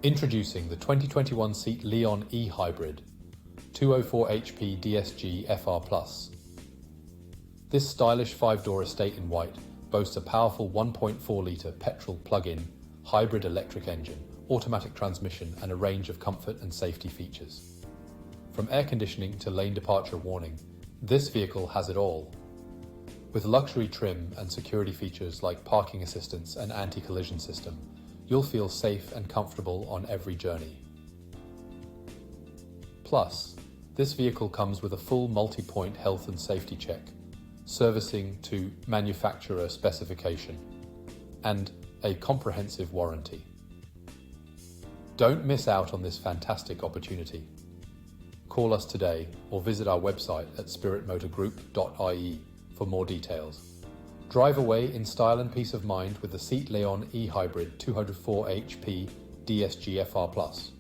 Introducing the 2021 Seat Leon E-Hybrid 204 HP DSG FR+. This stylish 5-door estate in white boasts a powerful 1.4-litre petrol plug-in hybrid electric engine, automatic transmission and a range of comfort and safety features. From air conditioning to lane departure warning, this vehicle has it all. With luxury trim and security features like parking assistance and anti-collision system, you'll feel safe and comfortable on every journey. Plus, this vehicle comes with a full multi-point health and safety check, servicing to manufacturer specification, and a comprehensive warranty. Don't miss out on this fantastic opportunity. Call us today or visit our website at spiritmotorgroup.ie for more details. Drive away in style and peace of mind with the Seat Leon E-Hybrid 204 HP DSG FR+.